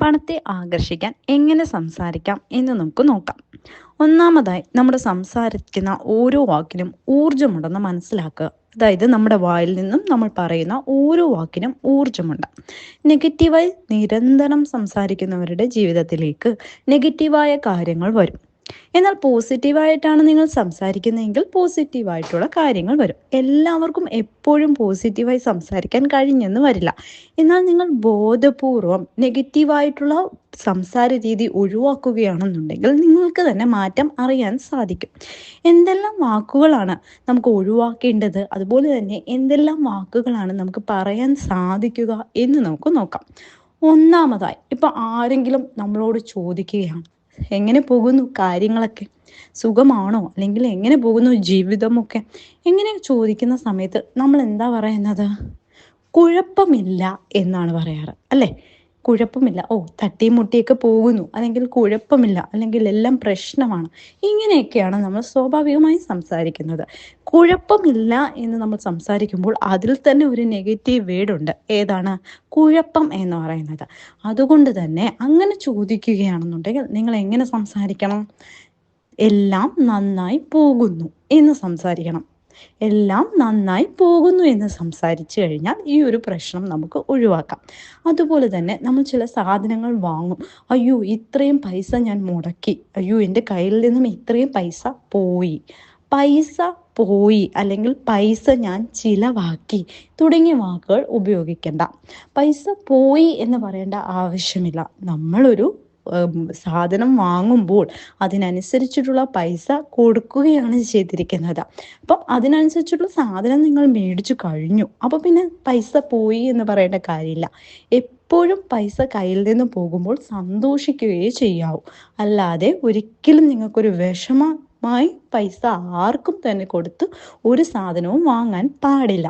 പണത്തെ ആകർഷിക്കാൻ എങ്ങനെ സംസാരിക്കാം എന്ന് നമുക്ക് നോക്കാം. ഒന്നാമതായി നമ്മുടെ സംസാരിക്കുന്ന ഓരോ വാക്കിനും ഊർജമുണ്ടെന്ന് മനസ്സിലാക്കുക. അതായത് നമ്മുടെ വായിൽ നിന്നും നമ്മൾ പറയുന്ന ഓരോ വാക്കിനും ഊർജമുണ്ട്. നെഗറ്റീവായി നിരന്തരം സംസാരിക്കുന്നവരുടെ ജീവിതത്തിലേക്ക് നെഗറ്റീവായ കാര്യങ്ങൾ വരും. എന്നാൽ പോസിറ്റീവായിട്ടാണ് നിങ്ങൾ സംസാരിക്കുന്നതെങ്കിൽ പോസിറ്റീവായിട്ടുള്ള കാര്യങ്ങൾ വരും. എല്ലാവർക്കും എപ്പോഴും പോസിറ്റീവായി സംസാരിക്കാൻ കഴിഞ്ഞെന്ന് വരില്ല. എന്നാൽ നിങ്ങൾ ബോധപൂർവം നെഗറ്റീവായിട്ടുള്ള സംസാര രീതി ഒഴിവാക്കുകയാണെന്നുണ്ടെങ്കിൽ നിങ്ങൾക്ക് തന്നെ മാറ്റം അറിയാൻ സാധിക്കും. എന്തെല്ലാം വാക്കുകളാണ് നമുക്ക് ഒഴിവാക്കേണ്ടത്, അതുപോലെ തന്നെ എന്തെല്ലാം വാക്കുകളാണ് നമുക്ക് പറയാൻ സാധിക്കുക എന്ന് നമുക്ക് നോക്കാം. ഒന്നാമതായി ഇപ്പൊ ആരെങ്കിലും നമ്മളോട് ചോദിക്കുകയാണ്, എങ്ങനെ പോകുന്നു കാര്യങ്ങളൊക്കെ, സുഖമാണോ, അല്ലെങ്കിൽ എങ്ങനെ പോകുന്നു ജീവിതമൊക്കെ, എങ്ങനെ ചോദിക്കുന്ന സമയത്ത് നമ്മൾ എന്താ പറയുന്നത്? കുഴപ്പമില്ല എന്നാണ് പറയാറ്, അല്ലേ? കുഴപ്പമില്ല, ഓ തട്ടിയും മുട്ടിയൊക്കെ പോകുന്നു, അല്ലെങ്കിൽ കുഴപ്പമില്ല, അല്ലെങ്കിൽ എല്ലാം പ്രശ്നമാണ്, ഇങ്ങനെയൊക്കെയാണ് നമ്മൾ സ്വാഭാവികമായി സംസാരിക്കുന്നത്. കുഴപ്പമില്ല എന്ന് നമ്മൾ സംസാരിക്കുമ്പോൾ അതിൽ തന്നെ ഒരു നെഗറ്റീവ് വേർഡ് ഉണ്ട്. ഏതാണ്? കുഴപ്പം എന്ന് പറയുന്നത്. അതുകൊണ്ട് തന്നെ അങ്ങനെ ചോദിക്കുകയാണെന്നുണ്ടെങ്കിൽ നിങ്ങൾ എങ്ങനെ സംസാരിക്കണം? എല്ലാം നന്നായി പോകുന്നു എന്ന് സംസാരിക്കണം. എല്ലാം നന്നായി പോകുന്നു എന്ന് സംസാരിച്ചു കഴിഞ്ഞാൽ ഈ ഒരു പ്രശ്നം നമുക്ക് ഒഴിവാക്കാം. അതുപോലെ തന്നെ നമ്മൾ ചില സാധനങ്ങൾ വാങ്ങും. അയ്യോ ഇത്രയും പൈസ ഞാൻ മുടക്കി, അയ്യോ എൻ്റെ കയ്യിൽ നിന്നും ഇത്രയും പൈസ പോയി, പൈസ പോയി, അല്ലെങ്കിൽ പൈസ ഞാൻ ചിലവാക്കി തുടങ്ങിയ വാക്കുകൾ ഉപയോഗിക്കേണ്ട. പൈസ പോയി എന്ന് പറയേണ്ട ആവശ്യമില്ല. നമ്മളൊരു സാധനം വാങ്ങുമ്പോൾ അതിനനുസരിച്ചിട്ടുള്ള പൈസ കൊടുക്കുകയാണ് ചെയ്തിരിക്കുന്നത്. അപ്പം അതിനനുസരിച്ചുള്ള സാധനം നിങ്ങൾ മേടിച്ചു കഴിഞ്ഞു, അപ്പൊ പിന്നെ പൈസ പോയി എന്ന് പറയേണ്ട കാര്യമില്ല. എപ്പോഴും പൈസ കയ്യിൽ നിന്ന് പോകുമ്പോൾ സന്തോഷിക്കുകയേ ചെയ്യാവൂ. അല്ലാതെ ഒരിക്കലും നിങ്ങൾക്കൊരു വിഷമമായി പൈസ ആർക്കും തന്നെ കൊടുത്ത് ഒരു സാധനവും വാങ്ങാൻ പാടില്ല.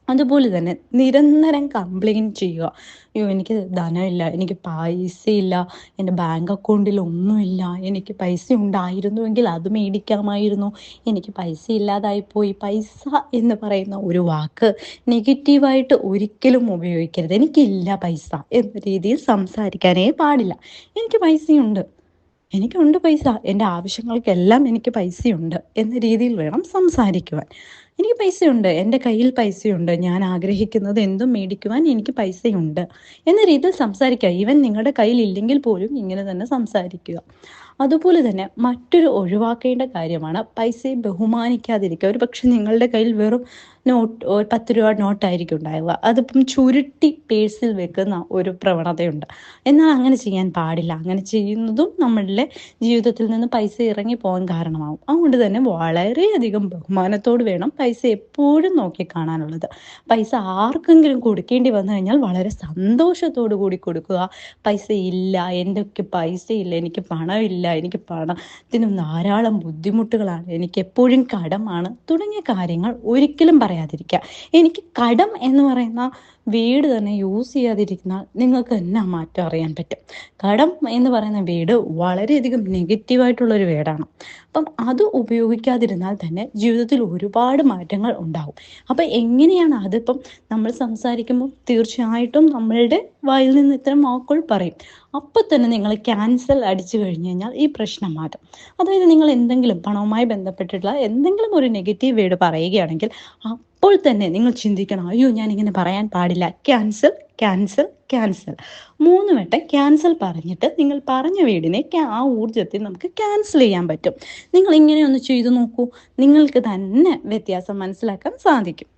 അതുപോലെ തന്നെ നിരന്തരം കംപ്ലൈൻറ്റ് ചെയ്യുക. അയ്യോ എനിക്ക് ധനമില്ല, എനിക്ക് പൈസയില്ല, എൻ്റെ ബാങ്ക് അക്കൗണ്ടിൽ ഒന്നുമില്ല, എനിക്ക് പൈസ ഉണ്ടായിരുന്നുവെങ്കിൽ അത് മേടിക്കാമായിരുന്നു, എനിക്ക് പൈസ ഇല്ലാതായിപ്പോയി. പൈസ എന്ന് പറയുന്ന ഒരു വാക്ക് നെഗറ്റീവായിട്ട് ഒരിക്കലും ഉപയോഗിക്കരുത്. എനിക്കില്ല പൈസ എന്ന രീതിയിൽ സംസാരിക്കാനേ പാടില്ല. എനിക്ക് പൈസയുണ്ട്, എനിക്കുണ്ട് പൈസ, എൻ്റെ ആവശ്യങ്ങൾക്കെല്ലാം എനിക്ക് പൈസയുണ്ട് എന്ന രീതിയിൽ വേണം സംസാരിക്കുവാൻ. എനിക്ക് പൈസയുണ്ട്, എൻ്റെ കയ്യിൽ പൈസയുണ്ട്, ഞാൻ ആഗ്രഹിക്കുന്നത് എന്തും മേടിക്കുവാൻ എനിക്ക് പൈസയുണ്ട് എന്ന രീതിയിൽ സംസാരിക്കുക. ഈവൻ നിങ്ങളുടെ കയ്യിൽ ഇല്ലെങ്കിൽ പോലും ഇങ്ങനെ തന്നെ സംസാരിക്കുക. അതുപോലെ തന്നെ മറ്റൊരു ഒഴിവാക്കേണ്ട കാര്യമാണ് പൈസയെ ബഹുമാനിക്കാതിരിക്കുക. ഒരു പക്ഷെ നിങ്ങളുടെ കയ്യിൽ വെറും നോട്ട്, 10 രൂപ നോട്ടായിരിക്കും ഉണ്ടാവുക, അതിപ്പം ചുരുട്ടി പേഴ്സിൽ വെക്കുന്ന ഒരു പ്രവണതയുണ്ട്. എന്നാൽ അങ്ങനെ ചെയ്യാൻ പാടില്ല. അങ്ങനെ ചെയ്യുന്നതും നമ്മളുടെ ജീവിതത്തിൽ നിന്ന് പൈസ ഇറങ്ങി പോകാൻ കാരണമാവും. അതുകൊണ്ട് തന്നെ വളരെയധികം ബഹുമാനത്തോട് വേണം പൈസ എപ്പോഴും നോക്കി കാണാനുള്ളത്. പൈസ ആർക്കെങ്കിലും കൊടുക്കേണ്ടി വന്നു കഴിഞ്ഞാൽ വളരെ സന്തോഷത്തോടു കൂടി കൊടുക്കുക. പൈസ ഇല്ല, എൻ്റെ ഒക്കെ പൈസ ഇല്ല, എനിക്ക് പണമില്ല, എനിക്ക് പണത്തിന് ധാരാളം ബുദ്ധിമുട്ടുകളാണ്, എനിക്ക് എപ്പോഴും കടമാണ് തുടങ്ങിയ കാര്യങ്ങൾ ഒരിക്കലും പറയാതിരിക്കുക. എനിക്ക് കടം എന്ന് പറയുന്ന വേർഡ് തന്നെ യൂസ് ചെയ്യാതിരിക്കുന്ന നിങ്ങൾക്ക് തന്നെ മാറ്റം അറിയാൻ പറ്റും. കടം എന്ന് പറയുന്ന വേർഡ് വളരെയധികം നെഗറ്റീവായിട്ടുള്ളൊരു വേർഡാണ്. അപ്പം അത് ഉപയോഗിക്കാതിരുന്നാൽ തന്നെ ജീവിതത്തിൽ ഒരുപാട് മാറ്റങ്ങൾ ഉണ്ടാവും. അപ്പം എങ്ങനെയാണ് അതിപ്പം നമ്മൾ സംസാരിക്കുമ്പോൾ തീർച്ചയായിട്ടും നമ്മളുടെ വായിൽ നിന്ന് ഇത്തരം വാക്കുകൾ പറയും. അപ്പം തന്നെ നിങ്ങൾ ക്യാൻസൽ അടിച്ചു കഴിഞ്ഞു കഴിഞ്ഞാൽ ഈ പ്രശ്നം മാറ്റും. അതായത് നിങ്ങൾ എന്തെങ്കിലും പണവുമായി ബന്ധപ്പെട്ടിട്ടുള്ള എന്തെങ്കിലും ഒരു നെഗറ്റീവ് വേർഡ് പറയുകയാണെങ്കിൽ അപ്പോൾ തന്നെ നിങ്ങൾ ചിന്തിക്കണം, അയ്യോ ഞാൻ ഇങ്ങനെ പറയാൻ പാടില്ല, ക്യാൻസൽ ക്യാൻസൽ ക്യാൻസൽ. 3 വട്ടം ക്യാൻസൽ പറഞ്ഞിട്ട് നിങ്ങൾ പറഞ്ഞ വീടിനെ ആ ഊർജ്ജത്തിൽ നമുക്ക് ക്യാൻസൽ ചെയ്യാൻ പറ്റും. നിങ്ങൾ ഇങ്ങനെ ഒന്ന് ചെയ്തു നോക്കൂ, നിങ്ങൾക്ക് തന്നെ വ്യത്യാസം മനസ്സിലാക്കാൻ സാധിക്കും.